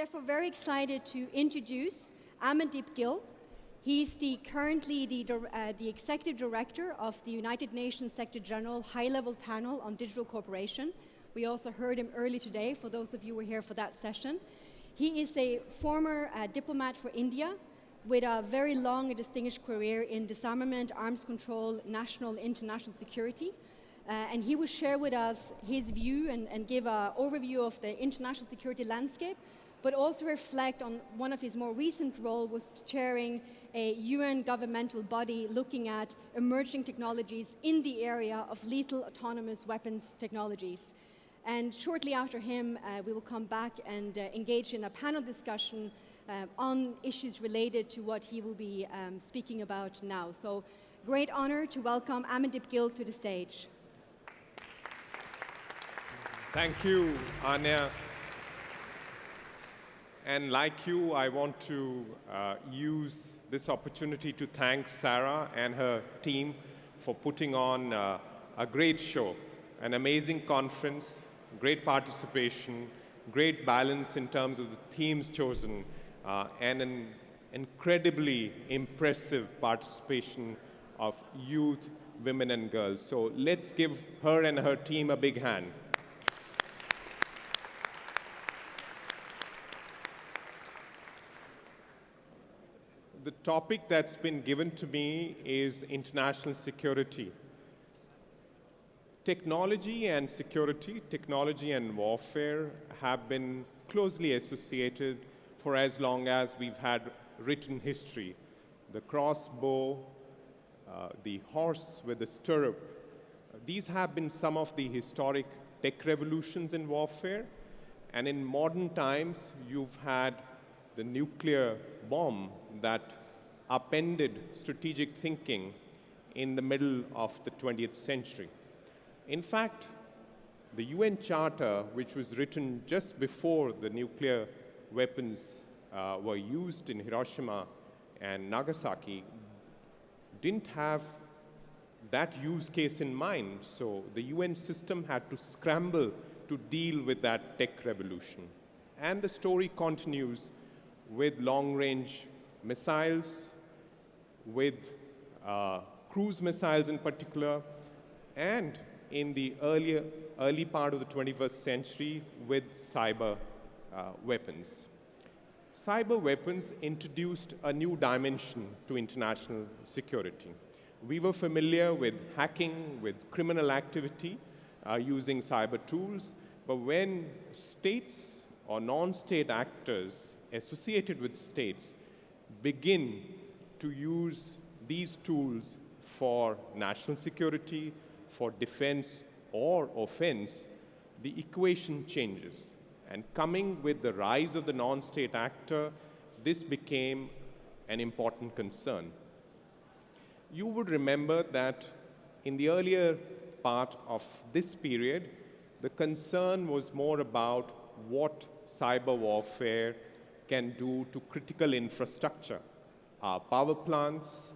therefore very excited to introduce Amandeep Gill. He's currently the Executive Director of the United Nations Secretary General High-Level Panel on Digital Cooperation. We also heard him early today, for those of you who were here for that session. He is a former diplomat for India with a very long and distinguished career in disarmament, arms control, national and international security. And he will share with us his view and give an overview of the international security landscape, but also reflect on one of his more recent roles was chairing a UN governmental body looking at emerging technologies in the area of lethal autonomous weapons technologies. And shortly after him, we will come back and engage in a panel discussion on issues related to what he will be speaking about now. So, great honor to welcome Amandeep Gill to the stage. Thank you, Anya. And like you, I want to use this opportunity to thank Sarah and her team for putting on a great show, an amazing conference, great participation, great balance in terms of the themes chosen, and an incredibly impressive participation of youth, women, and girls. So let's give her and her team a big hand. The topic that's been given to me is international security. Technology and security, technology and warfare have been closely associated for as long as we've had written history. The crossbow, the horse with the stirrup, these have been some of the historic tech revolutions in warfare. And in modern times, you've had the nuclear bomb that upended strategic thinking in the middle of the 20th century. In fact, the UN Charter, which was written just before the nuclear weapons were used in Hiroshima and Nagasaki, didn't have that use case in mind. So the UN system had to scramble to deal with that tech revolution. And the story continues with long-range missiles, with cruise missiles in particular, and in the early part of the 21st century with cyber weapons. Cyber weapons introduced a new dimension to international security. We were familiar with hacking, with criminal activity using cyber tools, but when states or non-state actors associated with states begin to use these tools for national security, for defense or offense, the equation changes. And coming with the rise of the non-state actor, this became an important concern. You would remember that in the earlier part of this period, the concern was more about what cyber warfare can do to critical infrastructure, our power plants,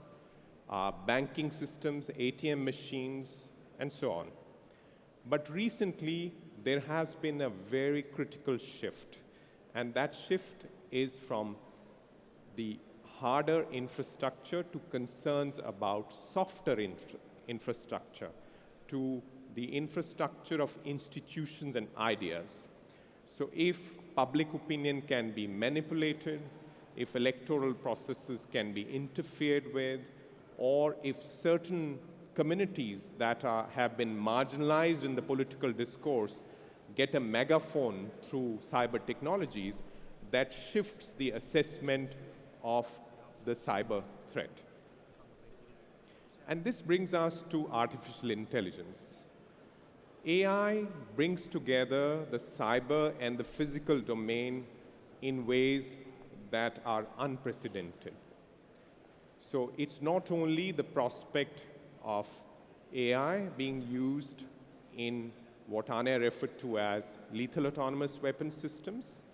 our banking systems, ATM machines, and so on. But recently, there has been a very critical shift, and that shift is from the harder infrastructure to concerns about softer infrastructure, to the infrastructure of institutions and ideas. So if public opinion can be manipulated, if electoral processes can be interfered with, or if certain communities that have been marginalized in the political discourse get a megaphone through cyber technologies, that shifts the assessment of the cyber threat. And this brings us to artificial intelligence. AI brings together the cyber and the physical domain in ways that are unprecedented. So it's not only the prospect of AI being used in what Anya referred to as lethal autonomous weapon systems,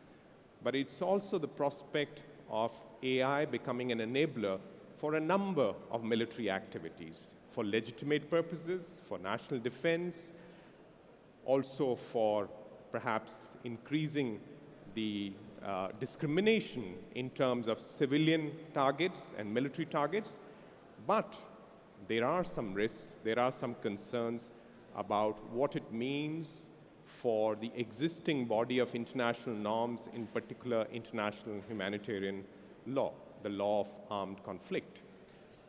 but it's also the prospect of AI becoming an enabler for a number of military activities, for legitimate purposes, for national defense, also for perhaps increasing the discrimination in terms of civilian targets and military targets, but there are some risks, there are some concerns about what it means for the existing body of international norms, in particular international humanitarian law, the law of armed conflict.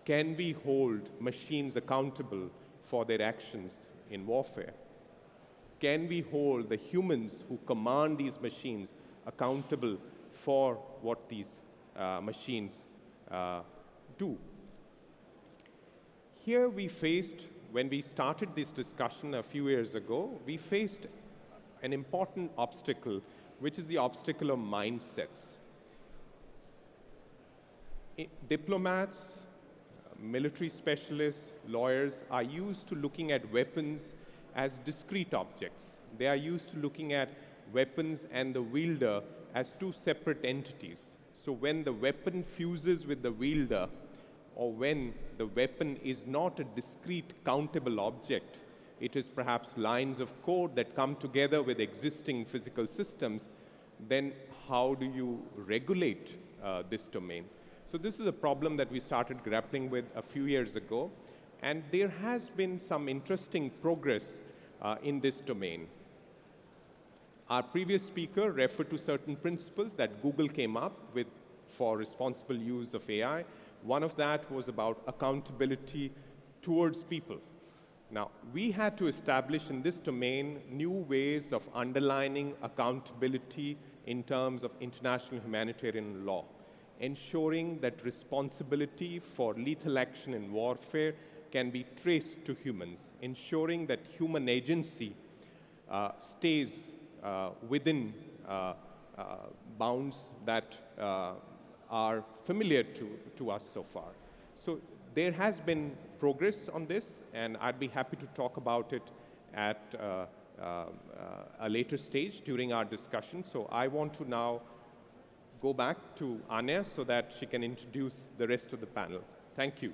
Can we hold machines accountable for their actions in warfare? Can we hold the humans who command these machines accountable for what these machines do? Here we faced, when we started this discussion a few years ago, we faced an important obstacle, which is the obstacle of mindsets. Diplomats, military specialists, lawyers are used to looking at weapons as discrete objects. They are used to looking at weapons and the wielder as two separate entities. So when the weapon fuses with the wielder, or when the weapon is not a discrete countable object, it is perhaps lines of code that come together with existing physical systems, then how do you regulate this domain? So this is a problem that we started grappling with a few years ago, and there has been some interesting progress in this domain. Our previous speaker referred to certain principles that Google came up with for responsible use of AI. One of that was about accountability towards people. Now, we had to establish in this domain new ways of underlining accountability in terms of international humanitarian law, ensuring that responsibility for lethal action in warfare can be traced to humans, ensuring that human agency stays within bounds that are familiar to us so far. So there has been progress on this, and I'd be happy to talk about it at a later stage during our discussion. So I want to now go back to Anya so that she can introduce the rest of the panel. Thank you.